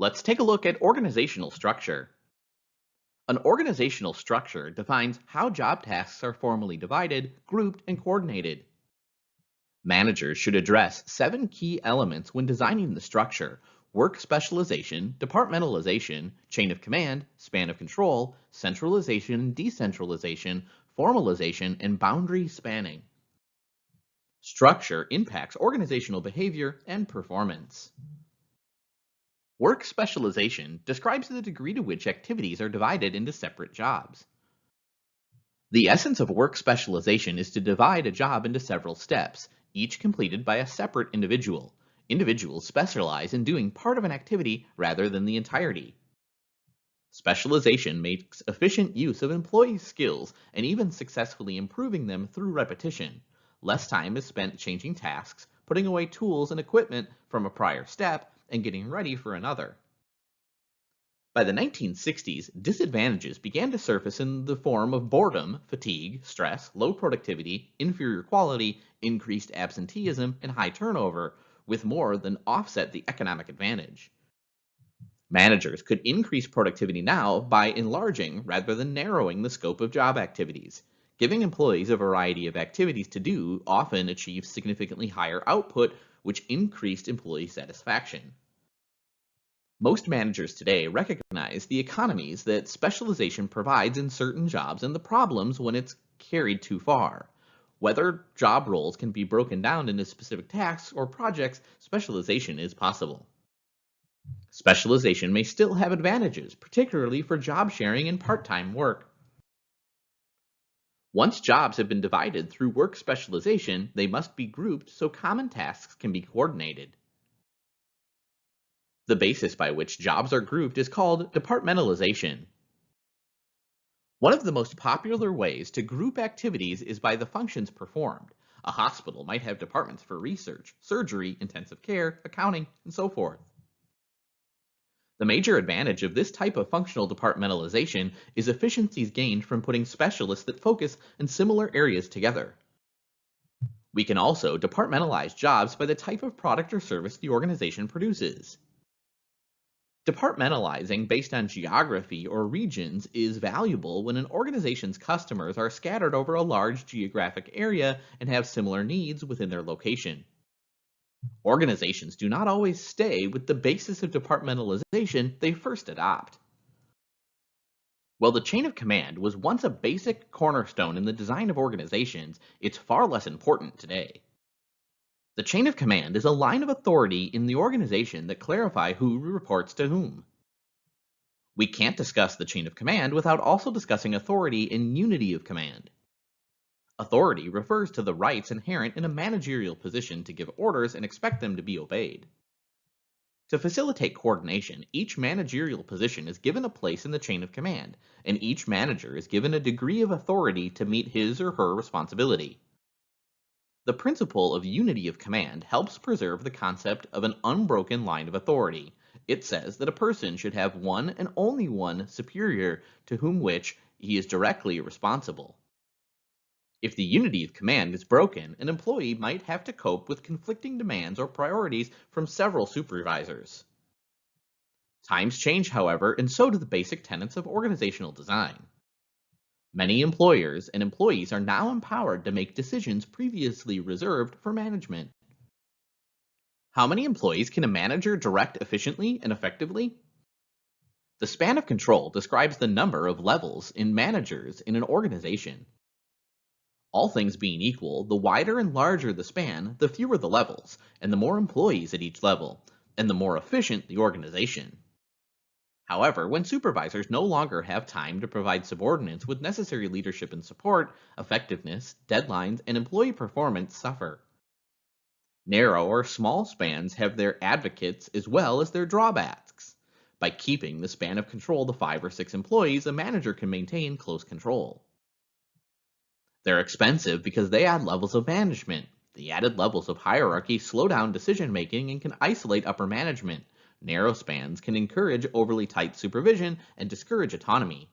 Let's take a look at organizational structure. An organizational structure defines how job tasks are formally divided, grouped, and coordinated. Managers should address 7 key elements when designing the structure: work specialization, departmentalization, chain of command, span of control, centralization, decentralization, formalization, and boundary spanning. Structure impacts organizational behavior and performance. Work specialization describes the degree to which activities are divided into separate jobs. The essence of work specialization is to divide a job into several steps, each completed by a separate individual. Individuals specialize in doing part of an activity rather than the entirety. Specialization makes efficient use of employees' skills and even successfully improving them through repetition. Less time is spent changing tasks, putting away tools and equipment from a prior step, and getting ready for another. By the 1960s, disadvantages began to surface in the form of boredom, fatigue, stress, low productivity, inferior quality, increased absenteeism, and high turnover, with more than offset the economic advantage. Managers could increase productivity now by enlarging rather than narrowing the scope of job activities. Giving employees a variety of activities to do often achieves significantly higher output, which increased employee satisfaction. Most managers today recognize the economies that specialization provides in certain jobs and the problems when it's carried too far. Whether job roles can be broken down into specific tasks or projects, specialization is possible. Specialization may still have advantages, particularly for job sharing and part-time work. Once jobs have been divided through work specialization, they must be grouped so common tasks can be coordinated. The basis by which jobs are grouped is called departmentalization. One of the most popular ways to group activities is by the functions performed. A hospital might have departments for research, surgery, intensive care, accounting, and so forth. The major advantage of this type of functional departmentalization is efficiencies gained from putting specialists that focus in similar areas together. We can also departmentalize jobs by the type of product or service the organization produces. Departmentalizing based on geography or regions is valuable when an organization's customers are scattered over a large geographic area and have similar needs within their location. Organizations do not always stay with the basis of departmentalization they first adopt. While the chain of command was once a basic cornerstone in the design of organizations, it's far less important today. The chain of command is a line of authority in the organization that clarify who reports to whom. We can't discuss the chain of command without also discussing authority and unity of command. Authority refers to the rights inherent in a managerial position to give orders and expect them to be obeyed. To facilitate coordination, each managerial position is given a place in the chain of command, and each manager is given a degree of authority to meet his or her responsibility. The principle of unity of command helps preserve the concept of an unbroken line of authority. It says that a person should have one and only one superior to whom which he is directly responsible. If the unity of command is broken, an employee might have to cope with conflicting demands or priorities from several supervisors. Times change, however, and so do the basic tenets of organizational design. Many employers and employees are now empowered to make decisions previously reserved for management. How many employees can a manager direct efficiently and effectively? The span of control describes the number of levels in managers in an organization. All things being equal, the wider and larger the span, the fewer the levels, and the more employees at each level, and the more efficient the organization. However, when supervisors no longer have time to provide subordinates with necessary leadership and support, effectiveness, deadlines, and employee performance suffer. Narrow or small spans have their advocates as well as their drawbacks. By keeping the span of control to 5 or 6 employees, a manager can maintain close control. They're expensive because they add levels of management. The added levels of hierarchy slow down decision making and can isolate upper management. Narrow spans can encourage overly tight supervision and discourage autonomy.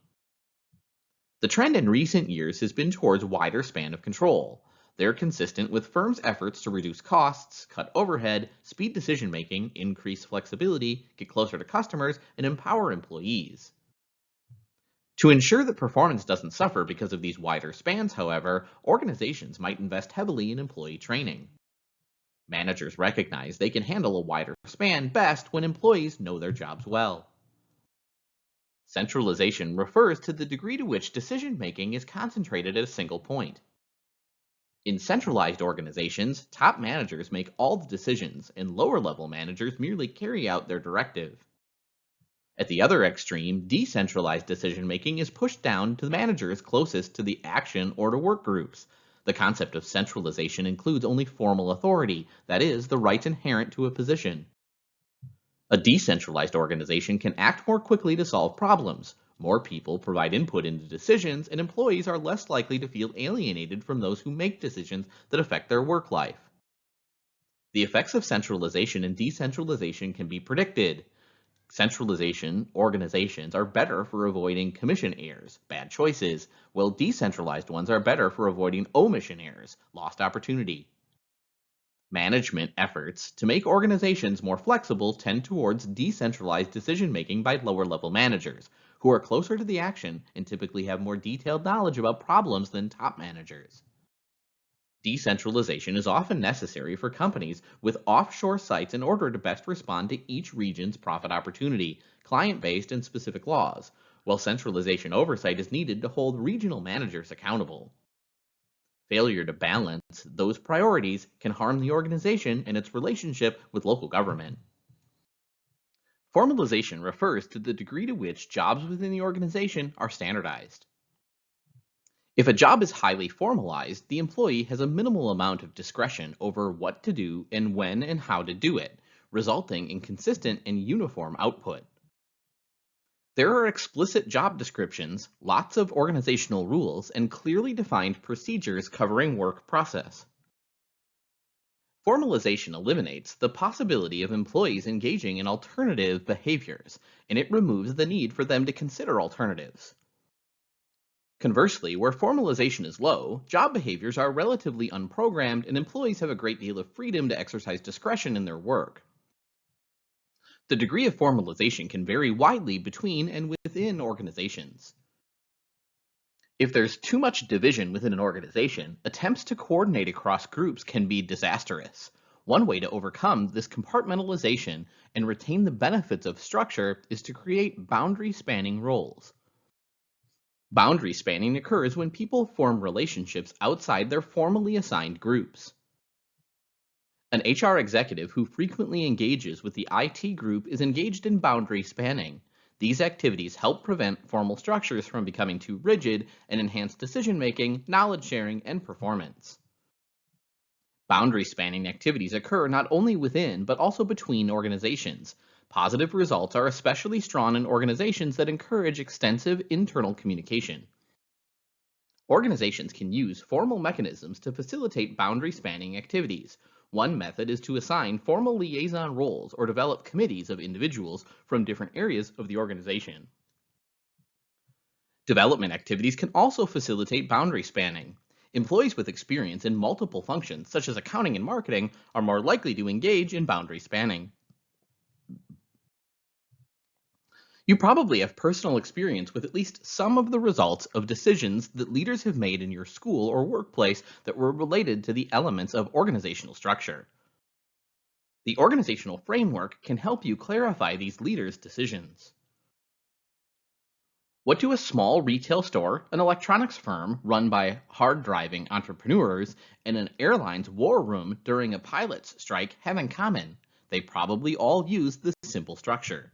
The trend in recent years has been towards wider span of control. They're consistent with firms' efforts to reduce costs, cut overhead, speed decision making, increase flexibility, get closer to customers, and empower employees. To ensure that performance doesn't suffer because of these wider spans, however, organizations might invest heavily in employee training. Managers recognize they can handle a wider span best when employees know their jobs well. Centralization refers to the degree to which decision making is concentrated at a single point. In centralized organizations, top managers make all the decisions, and lower level managers merely carry out their directive. At the other extreme, decentralized decision making is pushed down to the managers closest to the action or to work groups. The concept of centralization includes only formal authority, that is, the rights inherent to a position. A decentralized organization can act more quickly to solve problems. More people provide input into decisions, and employees are less likely to feel alienated from those who make decisions that affect their work life. The effects of centralization and decentralization can be predicted. Centralization organizations are better for avoiding commission errors, bad choices, while decentralized ones are better for avoiding omission errors, lost opportunity. Management efforts to make organizations more flexible tend towards decentralized decision making by lower level managers, who are closer to the action and typically have more detailed knowledge about problems than top managers. Decentralization is often necessary for companies with offshore sites in order to best respond to each region's profit opportunity, client based, and specific laws, while centralization oversight is needed to hold regional managers accountable. Failure to balance those priorities can harm the organization and its relationship with local government. Formalization refers to the degree to which jobs within the organization are standardized. If a job is highly formalized, the employee has a minimal amount of discretion over what to do and when and how to do it, resulting in consistent and uniform output. There are explicit job descriptions, lots of organizational rules, and clearly defined procedures covering work process. Formalization eliminates the possibility of employees engaging in alternative behaviors, and it removes the need for them to consider alternatives. Conversely, where formalization is low, job behaviors are relatively unprogrammed and employees have a great deal of freedom to exercise discretion in their work. The degree of formalization can vary widely between and within organizations. If there's too much division within an organization, attempts to coordinate across groups can be disastrous. One way to overcome this compartmentalization and retain the benefits of structure is to create boundary spanning roles. Boundary spanning occurs when people form relationships outside their formally assigned groups. An HR executive who frequently engages with the IT group is engaged in boundary spanning. These activities help prevent formal structures from becoming too rigid and enhance decision making, knowledge sharing, and performance. Boundary spanning activities occur not only within but also between organizations. Positive results are especially strong in organizations that encourage extensive internal communication. Organizations can use formal mechanisms to facilitate boundary spanning activities. One method is to assign formal liaison roles or develop committees of individuals from different areas of the organization. Development activities can also facilitate boundary spanning. Employees with experience in multiple functions, such as accounting and marketing, are more likely to engage in boundary spanning. You probably have personal experience with at least some of the results of decisions that leaders have made in your school or workplace that were related to the elements of organizational structure. The organizational framework can help you clarify these leaders' decisions. What do a small retail store, an electronics firm run by hard-driving entrepreneurs, and an airline's war room during a pilot's strike have in common? They probably all use the simple structure.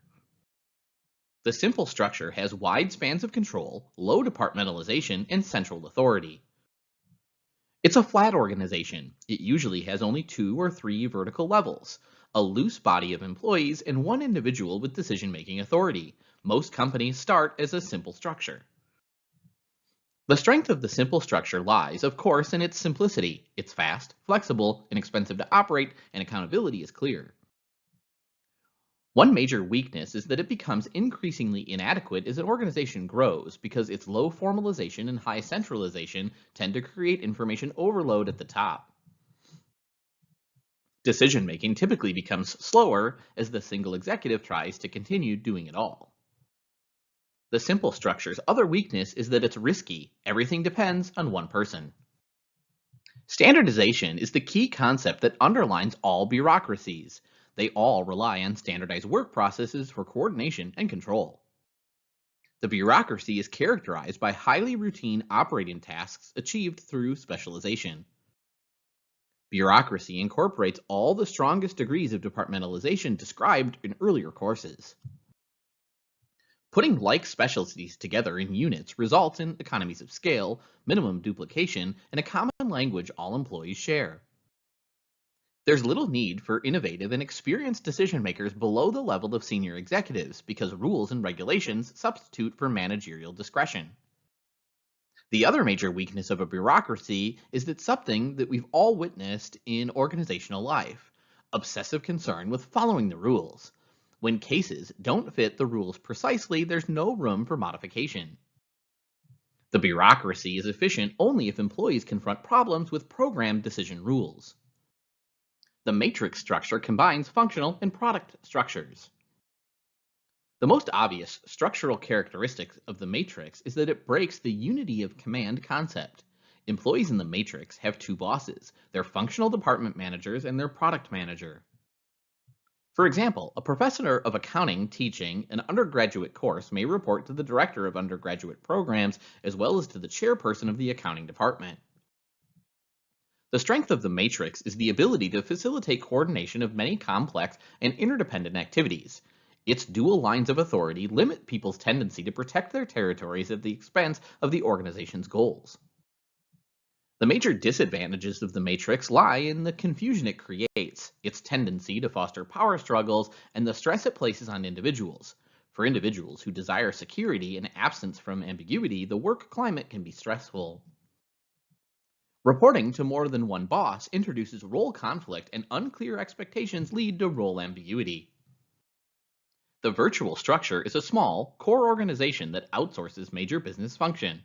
The simple structure has wide spans of control, low departmentalization, and central authority. It's a flat organization. It usually has only 2 or 3 vertical levels, a loose body of employees, and one individual with decision-making authority. Most companies start as a simple structure. The strength of the simple structure lies, of course, in its simplicity. It's fast, flexible, inexpensive to operate, and accountability is clear. One major weakness is that it becomes increasingly inadequate as an organization grows because its low formalization and high centralization tend to create information overload at the top. Decision making typically becomes slower as the single executive tries to continue doing it all. The simple structure's other weakness is that it's risky. Everything depends on one person. Standardization is the key concept that underlines all bureaucracies. They all rely on standardized work processes for coordination and control. The bureaucracy is characterized by highly routine operating tasks achieved through specialization. Bureaucracy incorporates all the strongest degrees of departmentalization described in earlier courses. Putting like specialties together in units results in economies of scale, minimum duplication, and a common language all employees share. There's little need for innovative and experienced decision makers below the level of senior executives because rules and regulations substitute for managerial discretion. The other major weakness of a bureaucracy is that something that we've all witnessed in organizational life: obsessive concern with following the rules. When cases don't fit the rules precisely, there's no room for modification. The bureaucracy is efficient only if employees confront problems with programmed decision rules. The matrix structure combines functional and product structures. The most obvious structural characteristic of the matrix is that it breaks the unity of command concept. Employees in the matrix have two bosses: their functional department managers and their product manager. For example, a professor of accounting teaching an undergraduate course may report to the director of undergraduate programs as well as to the chairperson of the accounting department. The strength of the matrix is the ability to facilitate coordination of many complex and interdependent activities. Its dual lines of authority limit people's tendency to protect their territories at the expense of the organization's goals. The major disadvantages of the matrix lie in the confusion it creates, its tendency to foster power struggles, and the stress it places on individuals. For individuals who desire security and absence from ambiguity, the work climate can be stressful. Reporting to more than one boss introduces role conflict, and unclear expectations lead to role ambiguity. The virtual structure is a small, core organization that outsources major business function.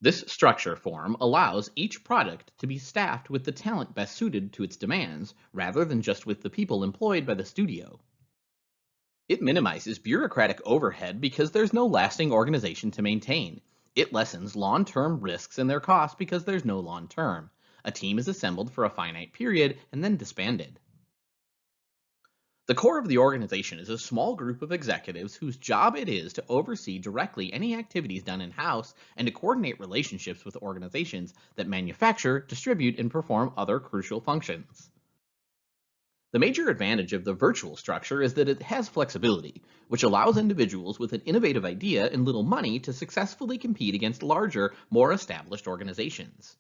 This structure form allows each product to be staffed with the talent best suited to its demands, rather than just with the people employed by the studio. It minimizes bureaucratic overhead because there's no lasting organization to maintain. It lessens long-term risks and their costs because there's no long-term. A team is assembled for a finite period and then disbanded. The core of the organization is a small group of executives whose job it is to oversee directly any activities done in-house and to coordinate relationships with organizations that manufacture, distribute, and perform other crucial functions. The major advantage of the virtual structure is that it has flexibility, which allows individuals with an innovative idea and little money to successfully compete against larger, more established organizations.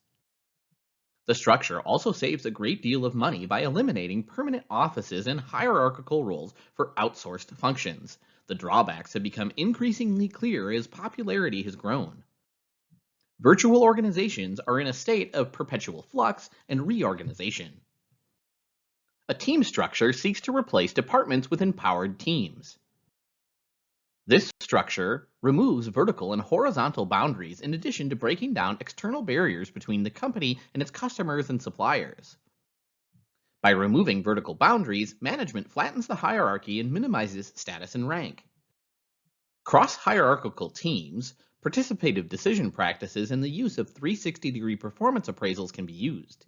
The structure also saves a great deal of money by eliminating permanent offices and hierarchical roles for outsourced functions. The drawbacks have become increasingly clear as popularity has grown. Virtual organizations are in a state of perpetual flux and reorganization. A team structure seeks to replace departments with empowered teams. This structure removes vertical and horizontal boundaries in addition to breaking down external barriers between the company and its customers and suppliers. By removing vertical boundaries, management flattens the hierarchy and minimizes status and rank. Cross-hierarchical teams, participative decision practices, and the use of 360-degree performance appraisals can be used.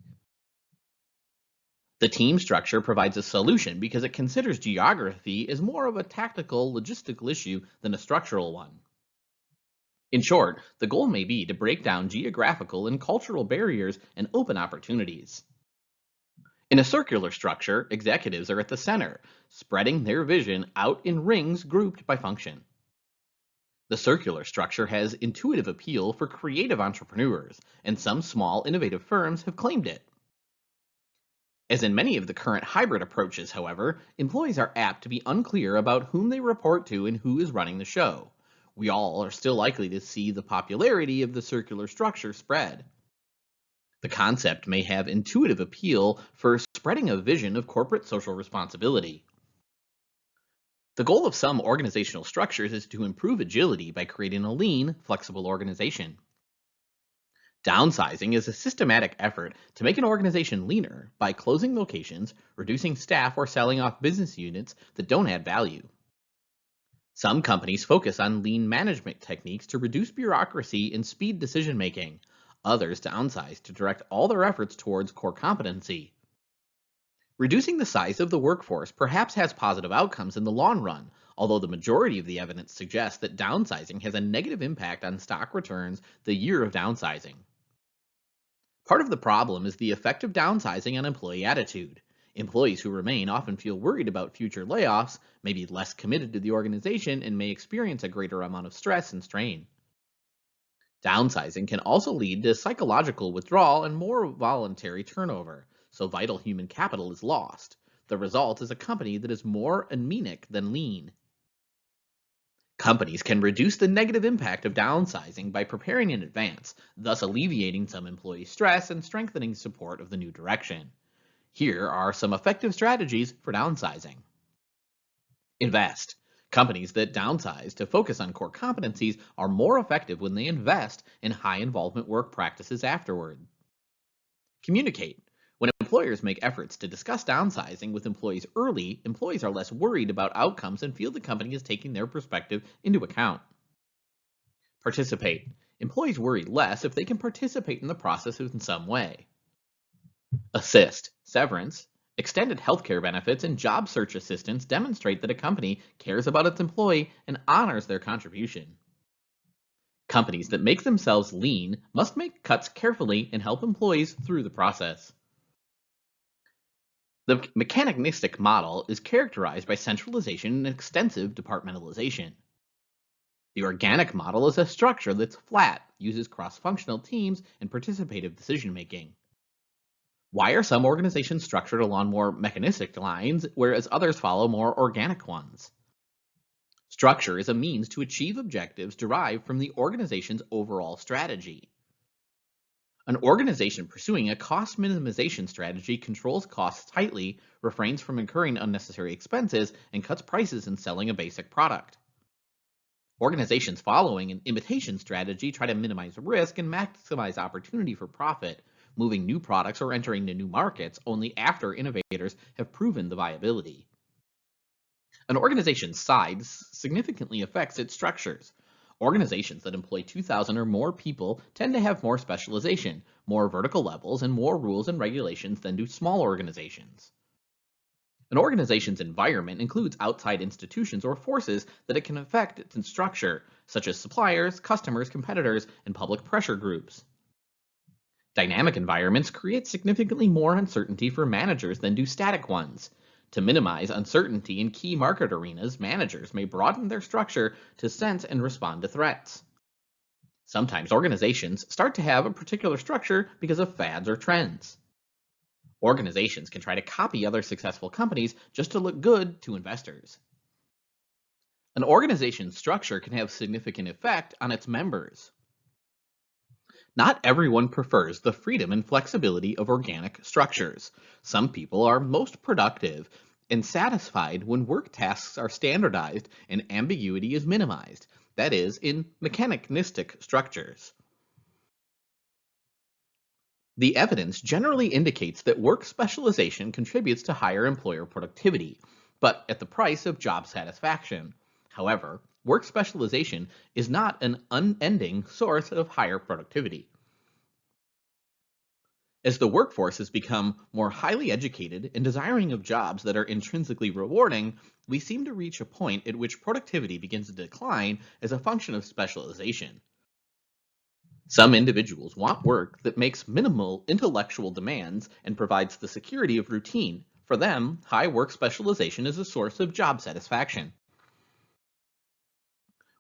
The team structure provides a solution because it considers geography as more of a tactical, logistical issue than a structural one. In short, the goal may be to break down geographical and cultural barriers and open opportunities. In a circular structure, executives are at the center, spreading their vision out in rings grouped by function. The circular structure has intuitive appeal for creative entrepreneurs, and some small, innovative firms have claimed it. As in many of the current hybrid approaches, however, employees are apt to be unclear about whom they report to and who is running the show. We all are still likely to see the popularity of the circular structure spread. The concept may have intuitive appeal for spreading a vision of corporate social responsibility. The goal of some organizational structures is to improve agility by creating a lean, flexible organization. Downsizing is a systematic effort to make an organization leaner by closing locations, reducing staff, or selling off business units that don't add value. Some companies focus on lean management techniques to reduce bureaucracy and speed decision making. Others downsize to direct all their efforts towards core competency. Reducing the size of the workforce perhaps has positive outcomes in the long run, although the majority of the evidence suggests that downsizing has a negative impact on stock returns the year of downsizing. Part of the problem is the effect of downsizing on employee attitude. Employees who remain often feel worried about future layoffs, may be less committed to the organization, and may experience a greater amount of stress and strain. Downsizing can also lead to psychological withdrawal and more voluntary turnover, so vital human capital is lost. The result is a company that is more anemic than lean. Companies can reduce the negative impact of downsizing by preparing in advance, thus alleviating some employee stress and strengthening support of the new direction. Here are some effective strategies for downsizing. Invest. Companies that downsize to focus on core competencies are more effective when they invest in high involvement work practices afterward. Communicate. When employers make efforts to discuss downsizing with employees early, employees are less worried about outcomes and feel the company is taking their perspective into account. Participate. Employees worry less if they can participate in the process in some way. Assist. Severance. Extended healthcare benefits and job search assistance demonstrate that a company cares about its employee and honors their contribution. Companies that make themselves lean must make cuts carefully and help employees through the process. The mechanistic model is characterized by centralization and extensive departmentalization. The organic model is a structure that's flat, uses cross-functional teams, and participative decision-making. Why are some organizations structured along more mechanistic lines, whereas others follow more organic ones? Structure is a means to achieve objectives derived from the organization's overall strategy. An organization pursuing a cost minimization strategy controls costs tightly, refrains from incurring unnecessary expenses, and cuts prices in selling a basic product. Organizations following an imitation strategy try to minimize risk and maximize opportunity for profit, moving new products or entering into new markets only after innovators have proven the viability. An organization's size significantly affects its structures. Organizations that employ 2,000 or more people tend to have more specialization, more vertical levels, and more rules and regulations than do small organizations. An organization's environment includes outside institutions or forces that it can affect its structure, such as suppliers, customers, competitors, and public pressure groups. Dynamic environments create significantly more uncertainty for managers than do static ones. To minimize uncertainty in key market arenas, managers may broaden their structure to sense and respond to threats. Sometimes organizations start to have a particular structure because of fads or trends. Organizations can try to copy other successful companies just to look good to investors. An organization's structure can have significant effect on its members. Not everyone prefers the freedom and flexibility of organic structures. Some people are most productive and satisfied when work tasks are standardized and ambiguity is minimized, that is, in mechanistic structures. The evidence generally indicates that work specialization contributes to higher employer productivity, but at the price of job satisfaction. However, work specialization is not an unending source of higher productivity. As the workforce has become more highly educated and desiring of jobs that are intrinsically rewarding, we seem to reach a point at which productivity begins to decline as a function of specialization. Some individuals want work that makes minimal intellectual demands and provides the security of routine. For them, high work specialization is a source of job satisfaction.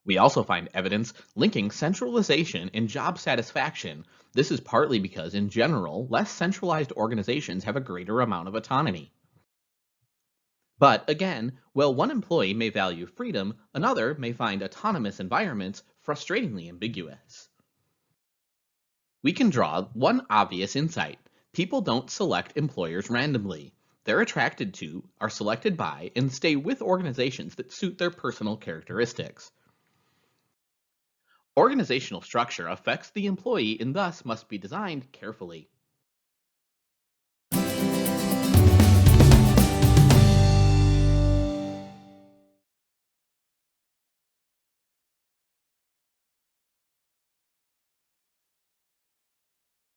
We also find evidence linking centralization and job satisfaction. This is partly because, in general, less centralized organizations have a greater amount of autonomy. But again, while one employee may value freedom, another may find autonomous environments frustratingly ambiguous. We can draw one obvious insight. People don't select employers randomly. They're attracted to, are selected by, and stay with organizations that suit their personal characteristics. Organizational structure affects the employee and thus must be designed carefully.